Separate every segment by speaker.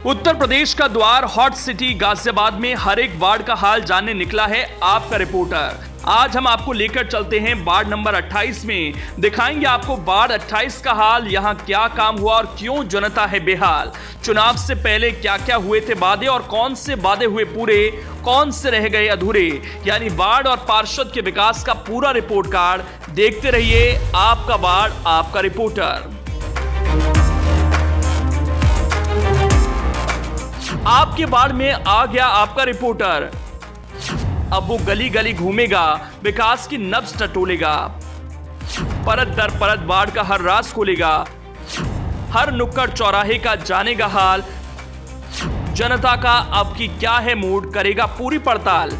Speaker 1: उत्तर प्रदेश का द्वार hot city Ghaziabad में हर एक वार्ड का हाल जानने निकला है आपका रिपोर्टर। आज हम आपको लेकर चलते हैं वार्ड नंबर 28 में। दिखाएंगे आपको वार्ड 28 का हाल, यहां क्या काम हुआ और क्यों जनता है बेहाल। चुनाव से पहले क्या क्या हुए थे वादे और कौन से वादे हुए पूरे, कौन से रह गए अधूरे। यानी वार्ड और पार्षद के विकास का पूरा रिपोर्ट कार्ड। देखते रहिए आपका वार्ड आपका रिपोर्टर। आपके वार्ड में आ गया आपका रिपोर्टर। अब वो गली गली घूमेगा, विकास की नब्ज टटोलेगा, परत दर परत वार्ड का हर राज खोलेगा, हर नुक्कड़ चौराहे का जानेगा हाल। जनता का अब की क्या है मूड, करेगा पूरी पड़ताल।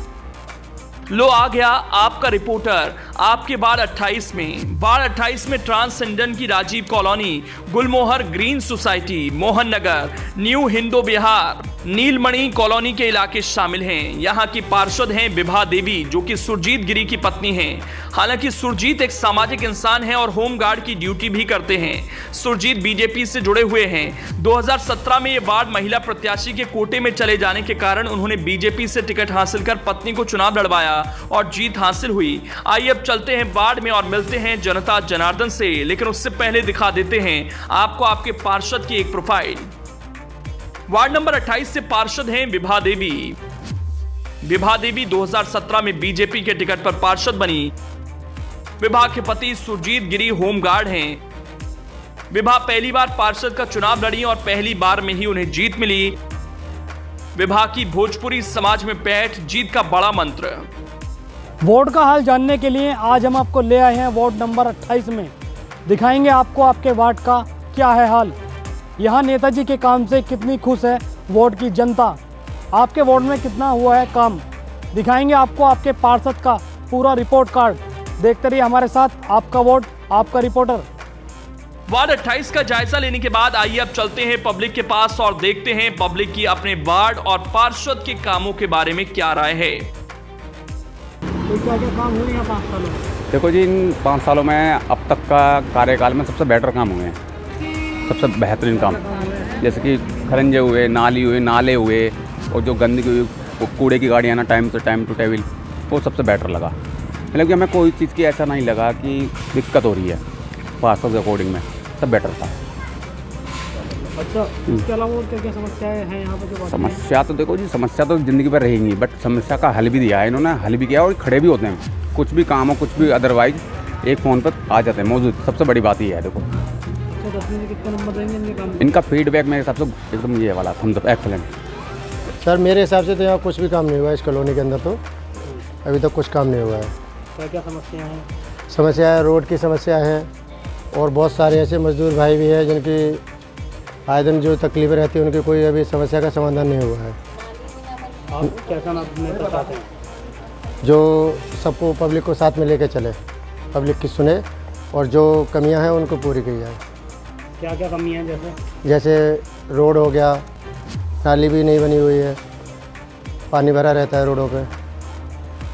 Speaker 1: लो आ गया आपका रिपोर्टर आपके वार्ड 28 में। वार्ड 28 में ट्रांसजेंडर की राजीव कॉलोनी, गुलमोहर green society, Mohan Nagar, new Hindu विहार, नीलमणि कॉलोनी के इलाके शामिल हैं। यहाँ की पार्षद हैं विभा देवी, जो कि सुरजीत गिरी की पत्नी हैं। हालांकि सुरजीत एक सामाजिक इंसान हैं और होमगार्ड की ड्यूटी भी करते हैं। सुरजीत बीजेपी से जुड़े हुए हैं। 2017 में ये वार्ड महिला प्रत्याशी के कोटे में चले जाने के कारण उन्होंने बीजेपी से टिकट हासिल कर पत्नी को चुनाव लड़वाया और जीत हासिल हुई। आइए अब चलते हैं वार्ड में और मिलते हैं जनता जनार्दन से, लेकिन उससे पहले दिखा देते हैं आपको आपके पार्षद की एक प्रोफाइल। वार्ड नंबर 28 से पार्षद हैं विभा देवी। विभा देवी 2017 में बीजेपी के टिकट पर पार्षद बनी। विभा के पति सुरजीत गिरी होमगार्ड हैं। विभा पहली बार पार्षद का चुनाव लड़ी और पहली बार में ही उन्हें जीत मिली। विभा की भोजपुरी समाज में पैठ, जीत का बड़ा मंत्र।
Speaker 2: वार्ड का हाल जानने के लिए आज हम आपको ले आए हैं वार्ड नंबर 28 में। दिखाएंगे आपको आपके वार्ड का क्या है हाल, यहाँ नेताजी के काम से कितनी खुश है वार्ड की जनता, आपके वार्ड में कितना हुआ है काम। दिखाएंगे आपको आपके पार्षद का पूरा रिपोर्ट कार्ड। देखते रहिए हमारे साथ, आपका वार्ड आपका रिपोर्टर।
Speaker 1: वार्ड 28 का जायजा लेने के बाद आइए अब चलते हैं पब्लिक के पास और देखते हैं पब्लिक की अपने वार्ड और पार्षद के कामों के बारे में क्या राय है।
Speaker 2: तो क्या क्या काम हुए यहाँ 5 सालों में?
Speaker 3: देखो जी, इन 5 सालों में अब तक का कार्यकाल में सबसे बेटर काम हुए हैं, सबसे बेहतरीन काम। जैसे कि खरंजे हुए, नाली हुए, नाले हुए और जो गंदगी हुई, वो कूड़े की गाड़ी आना टाइम टू टेबल, वो सबसे बेटर लगा। मतलब कि हमें कोई चीज़ की ऐसा नहीं लगा कि दिक्कत हो रही है। पार्षद के अकॉर्डिंग में सब बेटर था।
Speaker 2: अच्छा, इसके अलावा और क्या क्या समस्याएं हैं यहाँ पर जो?
Speaker 3: समस्या तो देखो जी, समस्या तो ज़िंदगी भर रहेंगी, बट समस्या का हल भी दिया है इन्होंने, हल भी किया और खड़े भी होते हैं। कुछ भी काम हो, कुछ भी अदरवाइज एक फ़ोन पर आ जाते हैं मौजूद। सबसे बड़ी बात ये है। देखो
Speaker 2: 10 में कितने नंबर देंगे इनके काम?
Speaker 3: इनका फीडबैक मेरे हिसाब से एकदम ये वाला थम्स अप, एक्सीलेंट।
Speaker 4: सर मेरे हिसाब से तो यहाँ कुछ भी काम नहीं हुआ है इस कॉलोनी के अंदर, तो अभी तक कुछ काम नहीं हुआ है।
Speaker 2: क्या क्या समस्याएं हैं?
Speaker 4: समस्या है, रोड की समस्या है और बहुत सारे ऐसे मजदूर भाई भी हैं जिनकी आए दिन जो तकलीफें रहती है, उनकी कोई अभी समस्या का समाधान नहीं हुआ है।
Speaker 2: आप कैसा नेता चाहते हैं?
Speaker 4: जो सबको पब्लिक को साथ में लेके चले, पब्लिक की सुने और जो कमियां हैं उनको पूरी की जाए।
Speaker 2: क्या क्या कमियां हैं?
Speaker 4: जैसे रोड हो गया, नाली भी नहीं बनी हुई है, पानी भरा रहता है रोडों पे।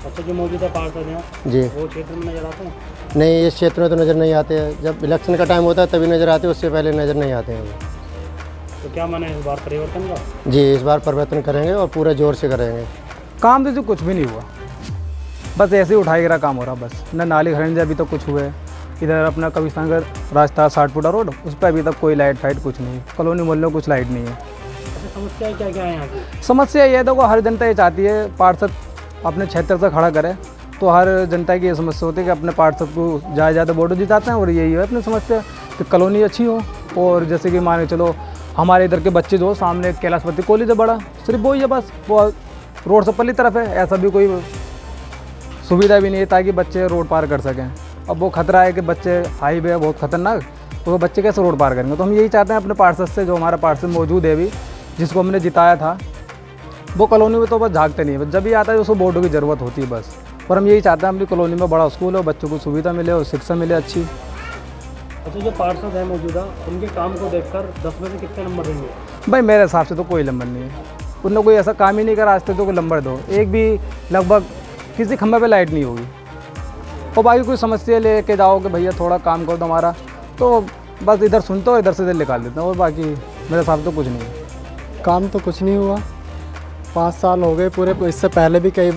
Speaker 2: अच्छा, जो मौजूदा पार्षद हैं
Speaker 4: जी,
Speaker 2: वो क्षेत्र में नजर आते हैं?
Speaker 4: नहीं, इस क्षेत्र में तो नज़र नहीं आते हैं। जब इलेक्शन का टाइम होता है तभी नज़र आते हैं, उससे पहले नज़र नहीं आते हैं वो।
Speaker 2: तो क्या माने इस बार परिवर्तन का?
Speaker 4: जी, इस बार परिवर्तन करेंगे और पूरे जोर से करेंगे।
Speaker 5: काम तो कुछ भी नहीं हुआ, बस ऐसे ही उठाई गिरा काम हो रहा बस। न नाली खरंजे अभी तक कुछ हुए। इधर अपना कविसागर रास्ता 60 फुटा रोड, उस पर अभी तक कोई लाइट फाइट कुछ नहीं। कॉलोनी मोहल्ले में कुछ लाइट नहीं है।
Speaker 2: अच्छा, समस्याएं क्या क्या है यहाँ की?
Speaker 5: समस्या ये है, देखो हर जनता ये चाहती है पार्षद अपने क्षेत्र से खड़ा करे, तो हर जनता की ये समस्या होती है कि अपने पार्षद को ज़्यादा वोट जिताते हैं और यही है अपनी समस्या कि कॉलोनी अच्छी हो। और जैसे कि मान के चलो हमारे इधर के बच्चे जो सामने कैलाशपति कॉलेज है बड़ा, सिर्फ वही है बस, वो रोड से पल्ली तरफ है, ऐसा भी कोई सुविधा भी नहीं है ताकि बच्चे रोड पार कर सकें। अब वो खतरा है कि बच्चे, हाईवे है बहुत खतरनाक, तो वो बच्चे कैसे रोड पार करेंगे। तो हम यही चाहते हैं अपने पार्षद से, जो हमारा पार्षद मौजूद है अभी, जिसको हमने जिताया था, वो कॉलोनी में तो बस झाँकते नहीं है, जब भी आता है उसको वोटों की ज़रूरत होती है बस। और हम यही चाहते हैं अपनी कॉलोनी में बड़ा स्कूल हो, बच्चों को सुविधा मिले और शिक्षा मिले अच्छी।
Speaker 2: अच्छा, जो पार्षद है मौजूदा, उनके काम को देखकर 10 में से कितने नंबर देंगे?
Speaker 5: भाई मेरे हिसाब से तो कोई नंबर नहीं है। उन्होंने कोई ऐसा काम ही नहीं करा आज तक तो कोई नंबर दो। एक भी लगभग किसी खंभे पे लाइट नहीं होगी। और बाकी कोई समस्या लेके जाओ कि भैया थोड़ा काम करो हमारा, तो बस इधर सुनते हो, इधर से इधर निकाल देते हैं, और बाकी मेरे हिसाब से तो कुछ नहीं है।
Speaker 2: काम तो कुछ नहीं हुआ, 5 साल हो गए पूरे। इससे पहले भी कई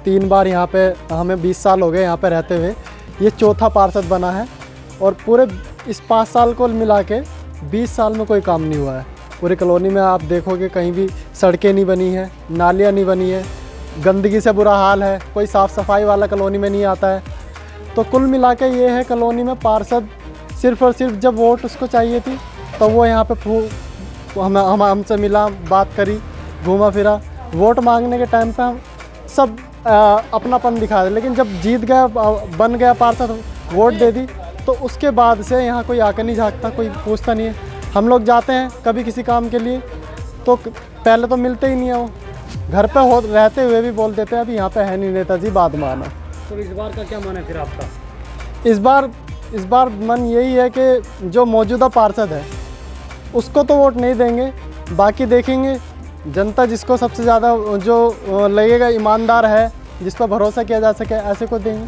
Speaker 2: 3 बार यहाँ पे, हमें 20 साल हो गए यहाँ पे रहते हुए, ये चौथा पार्षद बना है। और पूरे इस 5 साल को मिला के 20 साल में कोई काम नहीं हुआ है। पूरी कॉलोनी में आप देखोगे कहीं भी सड़कें नहीं बनी है, नालियाँ नहीं बनी है, गंदगी से बुरा हाल है, कोई साफ़ सफाई वाला कॉलोनी में नहीं आता है। तो कुल मिला के ये है, कॉलोनी में पार्षद सिर्फ़ और सिर्फ जब वोट उसको चाहिए थी तो वो यहाँ पे हमसे मिला, बात करी, घूमा फिरा। वोट मांगने के टाइम पे हम सब अपनापन दिखा रहे, लेकिन जब जीत गया, बन गया पार्षद, वोट दे दी, तो उसके बाद से यहाँ कोई आकर नहीं झाँकता, कोई पूछता नहीं है। हम लोग जाते हैं कभी किसी काम के लिए तो पहले तो मिलते ही नहीं है, वो घर पे रहते हुए भी बोल देते हैं अभी यहाँ पे है नहीं नेताजी, बाद में आना।
Speaker 6: तो इस बार का क्या मन है फिर आपका?
Speaker 2: इस बार मन यही है कि जो मौजूदा पार्षद है उसको तो वोट नहीं देंगे, बाकी देखेंगे जनता जिसको सबसे ज़्यादा जो लगेगा ईमानदार है, जिस पर भरोसा किया जा सके, ऐसे को देंगे।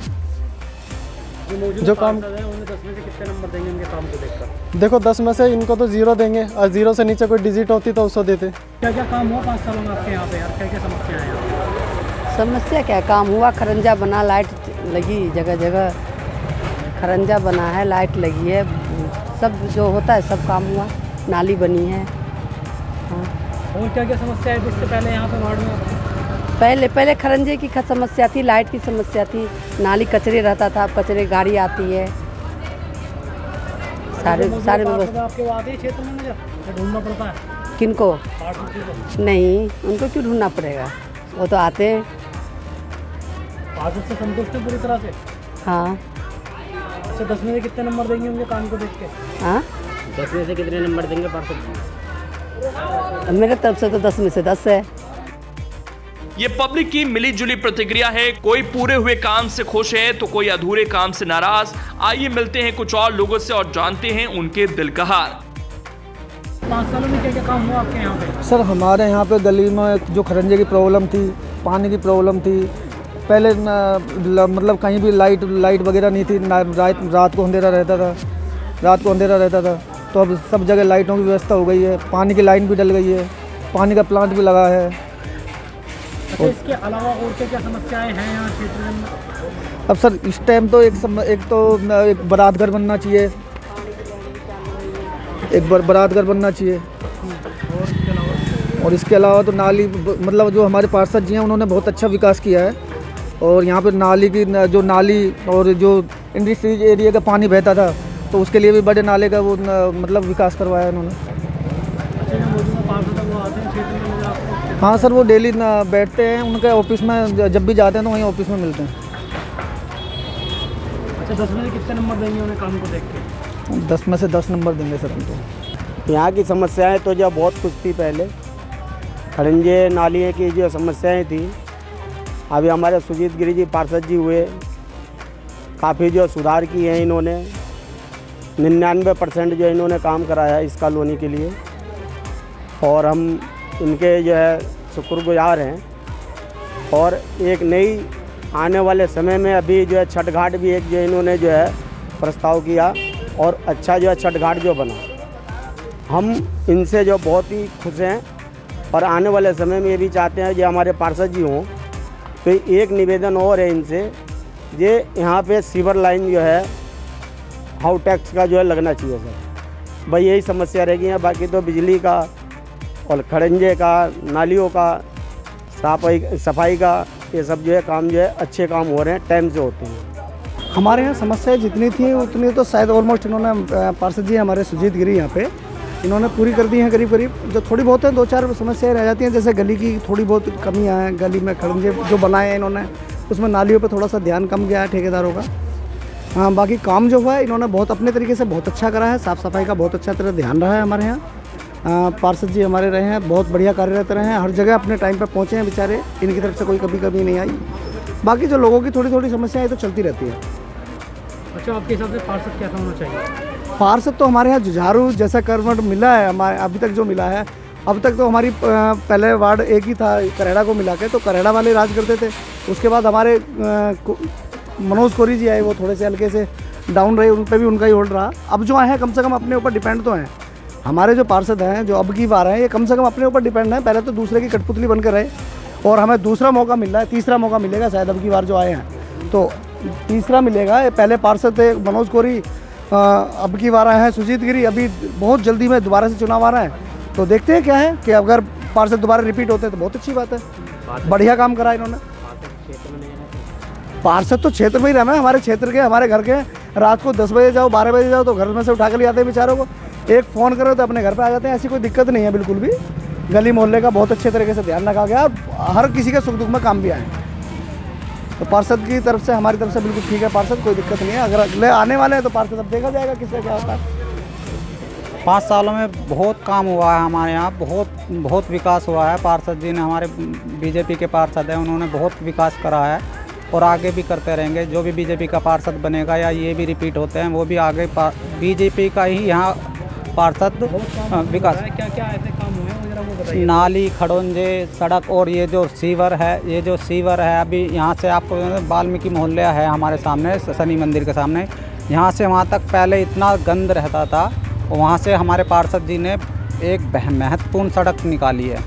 Speaker 6: जो काम है उन्हें 10 में से कितने नंबर देंगे इनके काम को देखकर?
Speaker 2: देखो 10 में से इनको तो 0 देंगे, और 0 से नीचे कोई डिजिट होती तो उसको देते।
Speaker 6: क्या क्या काम हुआ 5 सालों में आपके यहाँ पे यार? क्या क्या समस्या है यहाँ?
Speaker 7: समस्या क्या, काम हुआ, खरंजा बना, लाइट लगी, जगह जगह खरंजा बना है, लाइट लगी है, सब जो होता है सब काम हुआ, नाली बनी है। हाँ।
Speaker 6: और क्या क्या समस्या है इससे पहले यहाँ पे वार्ड में?
Speaker 7: पहले खरंजे की समस्या थी, लाइट की समस्या थी, नाली कचरे रहता था, अब कचरे गाड़ी आती है, सारे व्यवस्था।
Speaker 6: आपके वो आते हैं क्षेत्र में मुझे ढूंढना पड़ता है?
Speaker 7: किनको?
Speaker 6: पार्षद को।
Speaker 7: नहीं, उनको क्यों ढूंढना पड़ेगा, वो तो आते हैं।
Speaker 6: पार्षद से संतुष्ट है पूरी तरह से?
Speaker 7: हाँ।
Speaker 6: अच्छा, 10 में से कितने नंबर देंगे उनके काम को देख के?
Speaker 7: हाँ,
Speaker 6: 10 में से कितने नंबर देंगे पार्षद को?
Speaker 7: मेरे तरफ से तो 10 में से 10 है।
Speaker 1: ये पब्लिक की मिली जुली प्रतिक्रिया है। कोई पूरे हुए काम से खुश है तो कोई अधूरे काम से नाराज। आइए मिलते हैं कुछ और लोगों से और जानते हैं उनके दिल का हाल।
Speaker 6: 5 सालों में क्या क्या काम हुआ आपके यहाँ पे?
Speaker 5: सर हमारे यहाँ पे गली में जो खरंजे की प्रॉब्लम थी, पानी की प्रॉब्लम थी, पहले मतलब कहीं भी लाइट वगैरह नहीं थी, रात को अंधेरा रहता था, तो अब सब जगह लाइटों की व्यवस्था हो गई है, पानी की लाइन भी डल गई है, पानी का प्लांट भी लगा है।
Speaker 6: अच्छा, इसके अलावा और क्या क्या समस्याएं हैं यहाँ क्षेत्र में?
Speaker 5: अब सर इस टाइम तो एक बारात घर बनना चाहिए, बारात घर बनना चाहिए। और इसके अलावा तो नाली, मतलब जो हमारे पार्षद जी हैं उन्होंने बहुत अच्छा विकास किया है। और यहाँ पे नाली और जो इंडस्ट्रीज एरिया का पानी बहता था तो उसके लिए भी बड़े नाले का वो मतलब विकास करवाया उन्होंने।
Speaker 6: अच्छा, यहाँ मौजूदा पार्षद वो आते हैं क्षेत्र में मुझे आपको?
Speaker 5: हाँ सर, वो डेली बैठते हैं, उनके ऑफिस में जब भी जाते हैं तो वहीं ऑफिस में मिलते हैं।
Speaker 6: अच्छा, 10 में से कितने नंबर देंगे उन्हें काम को देख के?
Speaker 5: 10 में से 10 नंबर देंगे सर उनको।
Speaker 8: यहाँ की समस्याएं तो जो बहुत कुछ थी पहले, खरंजे नालियों की जो समस्याएं थी, अभी हमारे सुजीत गिरी जी पार्षद जी हुए, काफ़ी जो सुधार किए हैं इन्होंने, 99% जो इन्होंने काम कराया इस कॉलोनी के लिए, और हम इनके जो है शुक्रगुजार हैं। और एक नई आने वाले समय में अभी जो है छठ घाट भी एक जो इन्होंने जो है प्रस्ताव किया, और अच्छा जो है छठ घाट जो बना, हम इनसे जो बहुत ही खुश हैं। और आने वाले समय में ये भी चाहते हैं जो हमारे पार्षद जी हों। तो एक निवेदन और है इनसे, ये यहाँ पे सीवर लाइन जो है हाउ टैक्स का जो है लगना चाहिए सर, भाई यही समस्या रह गई है। बाकी तो बिजली का और खरंजे का, नालियों का, सफाई का, ये सब जो है काम जो है अच्छे काम हो रहे हैं, टाइम से होते हैं।
Speaker 9: हमारे यहाँ समस्याएं जितनी थी उतनी तो शायद ऑलमोस्ट इन्होंने, पार्षद जी हमारे सुजीत गिरी यहाँ पे, इन्होंने पूरी कर दी हैं करीब करीब। जो थोड़ी बहुत है 2-4 समस्याएं रह जाती हैं, जैसे गली की थोड़ी बहुत कमियां हैं, गली में खरंजे जो बनाए हैं इन्होंने, उसमें नालियों पे थोड़ा सा ध्यान कम गया है ठेकेदारों का। हाँ, बाकी काम जो हुआ है इन्होंने बहुत अपने तरीके से बहुत अच्छा करा है, साफ़ सफाई का बहुत अच्छा तरह ध्यान रहा है हमारे यहाँ। पार्षद जी हमारे रहे हैं, बहुत बढ़िया कार्यरत रहे हैं, हर जगह अपने टाइम पर पहुँचे हैं बेचारे, इनकी तरफ से कोई कमी नहीं आई। बाकी जो लोगों की थोड़ी थोड़ी समस्याएँ तो चलती रहती है।
Speaker 6: अच्छा, आपके हिसाब से पार्षद कैसा होना चाहिए?
Speaker 9: पार्षद तो हमारे यहाँ जुझारू जैसा कर्मठ मिला है, हमारे अभी तक जो मिला है, अब तक तो हमारी पहले वार्ड एक ही था करेड़ा को मिला के, तो करेड़ा वाले राज करते थे। उसके बाद हमारे मनोज कोरी जी आए, वो थोड़े से हल्के से डाउन रहे, उन पर भी उनका ही होल्ड रहा। अब जो आए हैं कम से कम अपने ऊपर डिपेंड तो हैं, हमारे जो पार्षद हैं, जो अब की बार हैं, ये कम से कम अपने ऊपर डिपेंड हैं। पहले तो दूसरे की कठपुतली बनकर रहे और हमें दूसरा मौका मिल रहा है, तीसरा मौका मिलेगा शायद अब की बार जो आए हैं तो तीसरा मिलेगा। ये पहले पार्षद थे मनोज कोरी, अब की बार आए हैं सुजीत गिरी, अभी बहुत जल्दी में दोबारा से चुनाव आ रहा है। तो देखते हैं क्या है कि अगर पार्षद दोबारा रिपीट होते हैं तो बहुत अच्छी बात है, बढ़िया काम करा इन्होंने। पार्षद तो क्षेत्र में ही रहना है, हमारे क्षेत्र के, हमारे घर के। रात को 10 बजे जाओ, 12 बजे जाओ तो घर में से उठा कर ले आते हैं बेचारों को। एक फ़ोन करो तो अपने घर पे आ जाते हैं, ऐसी कोई दिक्कत नहीं है बिल्कुल भी। गली मोहल्ले का बहुत अच्छे तरीके से ध्यान रखा गया, हर किसी के सुख दुख में काम भी आए। तो पार्षद की तरफ से, हमारी तरफ से बिल्कुल ठीक है पार्षद, कोई दिक्कत नहीं है। अगर अगले आने वाले हैं तो पार्षद अब देखा जाएगा किसका क्या होता है।
Speaker 10: 5 सालों में बहुत काम हुआ है हमारे यहाँ, बहुत विकास हुआ है। पार्षद जी ने, हमारे बीजेपी के पार्षद हैं, उन्होंने बहुत विकास करा है और आगे भी करते रहेंगे। जो भी बीजेपी का पार्षद बनेगा या ये भी रिपीट होते हैं, वो भी आगे बीजेपी का ही यहाँ पार्षद विकास।
Speaker 6: क्या क्या ऐसे काम हुए हैं जरा वो बताइए।
Speaker 10: नाली, खड़ोंजे, सड़क और ये जो सीवर है, अभी यहाँ से आपको वाल्मीकि मोहल्ला है हमारे सामने, शनि मंदिर के सामने, यहाँ से वहाँ तक पहले इतना गंद रहता था, वहाँ से हमारे पार्षद जी ने एक महत्वपूर्ण सड़क निकाली है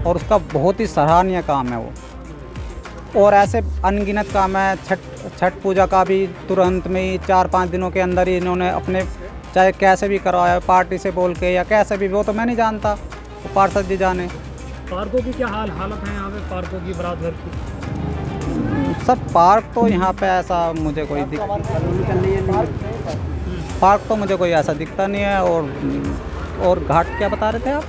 Speaker 10: और उसका बहुत ही सराहनीय काम है वो। और ऐसे अनगिनत काम है। छठ पूजा का भी तुरंत में ही 4-5 दिनों के अंदर ही इन्होंने अपने, चाहे कैसे भी करवाया, पार्टी से बोल के या कैसे भी, वो तो मैं नहीं जानता, वो पार्षद जी जाने।
Speaker 6: पार्कों की क्या हालत है यहाँ पे, पार्कों की, बरात घर की?
Speaker 10: सर पार्क तो यहाँ पे ऐसा मुझे कोई पार्क तो मुझे कोई ऐसा दिखता नहीं है। और घाट क्या बता रहे थे आप?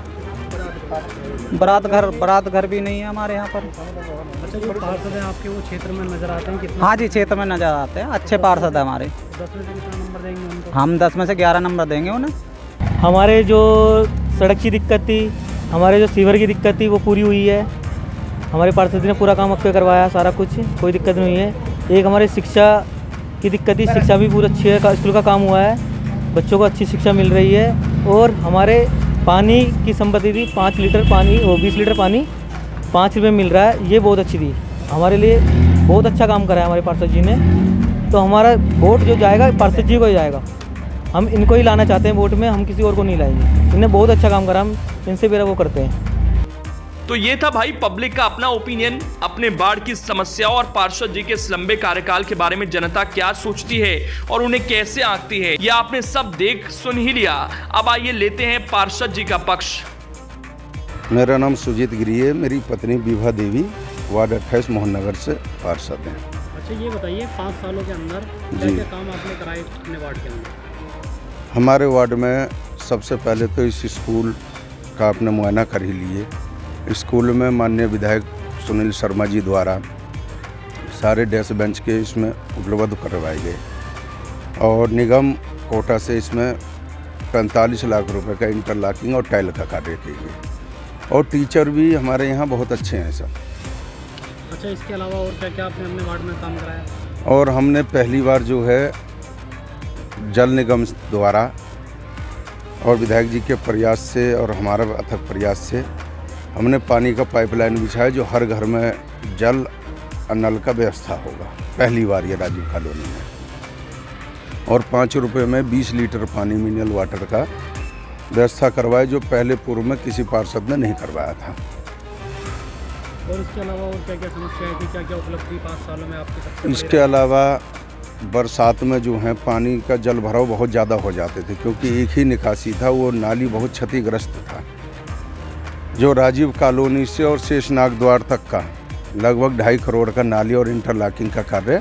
Speaker 10: बारात घर भी नहीं है हमारे यहाँ पर।
Speaker 6: अच्छा, जो पार्षद हैं आपके वो क्षेत्र में नज़र आते हैं कितना?
Speaker 10: हाँ जी, क्षेत्र में नज़र आते हैं, अच्छे पार्षद है हमारे।
Speaker 6: 10 में से कितना नंबर देंगे उनको?
Speaker 10: हम 10 में से 11 नंबर देंगे उन्हें।
Speaker 11: हमारे जो सड़क की दिक्कत थी, हमारे जो सीवर की दिक्कत थी, वो पूरी हुई है। हमारे पार्षद ने पूरा काम अब करवाया, सारा कुछ, कोई दिक्कत नहीं है। एक हमारे शिक्षा की दिक्कत थी, शिक्षा भी पूरी अच्छी है, स्कूल का काम हुआ है, बच्चों को अच्छी शिक्षा मिल रही है। और हमारे पानी की संपत्ति थी, 5 लीटर पानी, वो 20 लीटर पानी 5 रुपये मिल रहा है, ये बहुत अच्छी थी हमारे लिए, बहुत अच्छा काम करा है हमारे पार्षद जी ने। तो हमारा वोट जो जाएगा पार्षद जी को ही जाएगा, हम इनको ही लाना चाहते हैं वोट में, हम किसी और को नहीं लाएंगे। इन्हें बहुत अच्छा काम करा, हम इनसे मेरा वो करते हैं।
Speaker 1: तो ये था भाई पब्लिक का अपना ओपिनियन, अपने बाढ़ की समस्या और पार्षद जी के इस लंबे कार्यकाल के बारे में जनता क्या सोचती है और उन्हें कैसे आंकती है, ये आपने सब देख सुन ही लिया। अब आइए लेते हैं पार्षद जी का पक्ष।
Speaker 12: मेरा नाम सुजीत गिरी है, मेरी पत्नी विभा देवी वार्ड 28 मोहन नगर से पार्षद हैं।
Speaker 6: अच्छा, ये बताइए 5 सालों के अंदर क्या काम आपने कराए अपने वार्ड के अंदर?
Speaker 12: हमारे वार्ड में सबसे पहले तो इस स्कूल का आपने मुआयना कर ही लिए। स्कूल में माननीय विधायक सुनील शर्मा जी द्वारा सारे डेस्क बेंच के इसमें उपलब्ध करवाए गए और निगम कोटा से इसमें 45 लाख रुपए का इंटरलॉकिंग और टाइल का कार्य किए गए और टीचर भी हमारे यहाँ बहुत अच्छे हैं सब।
Speaker 6: अच्छा, इसके अलावा और क्या क्या आपने अपने वार्ड में काम कराया?
Speaker 12: और हमने पहली बार जो है जल निगम द्वारा और विधायक जी के प्रयास से और हमारा अथक प्रयास से हमने पानी का पाइपलाइन बिछाया जो हर घर में जल और नल का व्यवस्था होगा, पहली बार ये राजीव कॉलोनी में। और 5 रुपये में 20 लीटर पानी मिनरल वाटर का व्यवस्था करवाए जो पहले पूर्व में किसी पार्षद ने नहीं करवाया था।
Speaker 6: और इसके अलावा और क्या क्या समस्याएं थी, क्या क्या उपलब्धि 5 सालों में आपके?
Speaker 12: इसके अलावा बरसात में जो है पानी का जल भराव बहुत ज़्यादा हो जाते थे क्योंकि एक ही निकासी था, वो नाली बहुत क्षतिग्रस्त था। जो राजीव कॉलोनी से और शेषनाग द्वार तक का लगभग 2.5 करोड़ का नाली और इंटरलॉकिंग का कार्य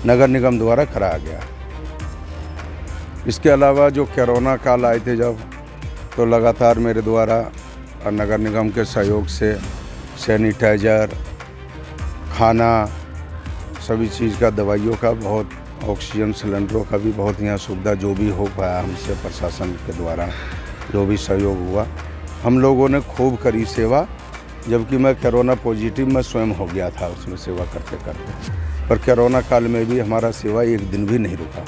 Speaker 12: नगर निगम द्वारा कराया गया। इसके अलावा जो कोरोना काल आए थे जब, तो लगातार मेरे द्वारा और नगर निगम के सहयोग से सैनिटाइज़र, खाना, सभी चीज़ का, दवाइयों का, बहुत ऑक्सीजन सिलेंडरों का भी बहुत यहाँ सुविधा जो भी हो पाया हमसे प्रशासन के द्वारा जो भी सहयोग हुआ, हम लोगों ने खूब करी सेवा। जबकि मैं कोरोना पॉजिटिव में स्वयं हो गया था उसमें सेवा करते करते, पर कोरोना काल में भी हमारा सेवा एक दिन भी नहीं रुका।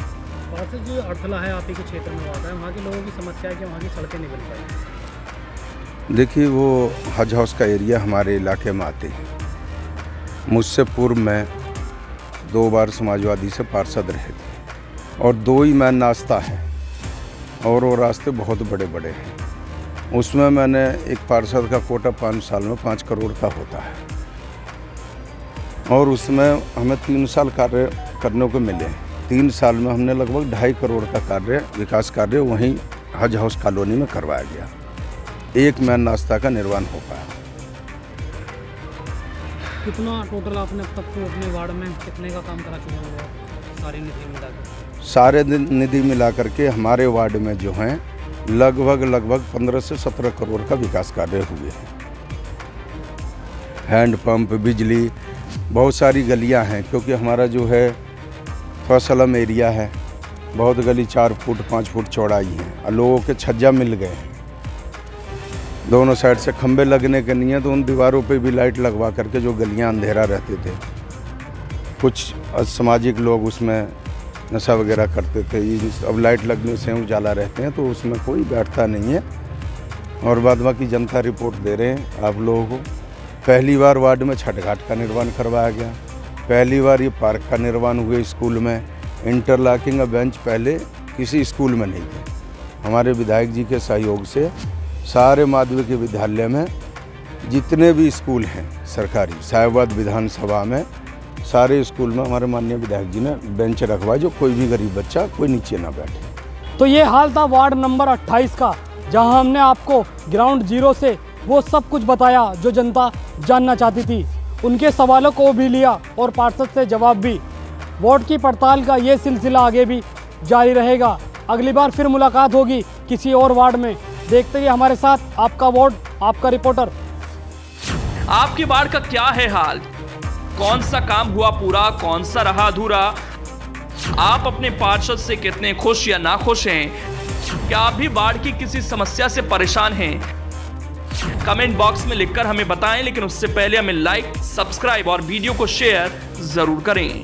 Speaker 6: पार्षद जी, अड़थला है आप ही के क्षेत्र में होता है, वहाँ के लोगों की समस्या है कि वहाँ की सड़कें नहीं बन पाई।
Speaker 12: देखिए, वो हज हाउस का एरिया हमारे इलाके में आते हैं। मुझसे पूर्व में 2 बार समाजवादी से पार्षद रहे थे और 2 ही मैं नाश्ता है और वो रास्ते बहुत बड़े बड़े हैं। उसमें मैंने एक पार्षद का कोटा 5 साल में 5 करोड़ का होता है और उसमें हमें 3 साल कार्य करने को मिले। 3 साल में हमने लगभग 2.5 करोड़ का कार्य, विकास कार्य वहीं हज हाउस कॉलोनी में करवाया गया। एक मैन नाश्ता का निर्माण हो पाया।
Speaker 6: कितना टोटल आपने अब तक तो अपने वार्ड में कितने का काम करा चुके हैं सारी निधि मिलाकर? सारे
Speaker 12: निधि मिला करके हमारे वार्ड में जो हैं लगभग 15 से 17 करोड़ का विकास कार्य हुए हैं। हैंडपंप, बिजली, बहुत सारी गलियां हैं क्योंकि हमारा जो है थोड़ा स्लम एरिया है। बहुत गली 4 फुट 5 फुट चौड़ाई है और लोगों के छज्जा मिल गए हैं। दोनों साइड से खंबे लगने के नहीं है तो उन दीवारों पे भी लाइट लगवा करके जो गलियां अंधेरा रहते थे, कुछ असामाजिक लोग उसमें नशा वगैरह करते थे, अब लाइट लगने से उजाला रहते हैं तो उसमें कोई बैठता नहीं है। और बाद बाकी जनता रिपोर्ट दे रहे हैं आप लोगों को। पहली बार वार्ड में छठ घाट का निर्माण करवाया गया। पहली बार ये पार्क का निर्माण हुए स्कूल में। इंटरलॉकिंग बेंच पहले किसी स्कूल में नहीं थे। हमारे विधायक जी के सहयोग से सारे माध्यमिक विद्यालय में जितने भी स्कूल हैं सरकारी, साहिबाबाद विधानसभा में सारे स्कूल में हमारे माननीय विधायक जी ने बेंच रखवाए जो कोई भी गरीब बच्चा कोई नीचे ना बैठे।
Speaker 2: तो ये हाल था वार्ड नंबर 28 का, जहां हमने आपको ग्राउंड जीरो से वो सब कुछ बताया जो जनता जानना चाहती थी। उनके सवालों को भी लिया और पार्षद से जवाब भी। वार्ड की पड़ताल का ये सिलसिला आगे भी जारी रहेगा। अगली बार फिर मुलाकात होगी किसी और वार्ड में। देखते रहिए हमारे साथ, आपका वार्ड, आपका रिपोर्टर।
Speaker 1: आपके वार्ड का क्या है हाल? कौन सा काम हुआ पूरा, कौन सा रहा अधूरा? आप अपने पार्षद से कितने खुश या ना खुश हैं? क्या आप भी वार्ड की किसी समस्या से परेशान हैं? कमेंट बॉक्स में लिखकर हमें बताएं, लेकिन उससे पहले हमें लाइक, सब्सक्राइब और वीडियो को शेयर जरूर करें।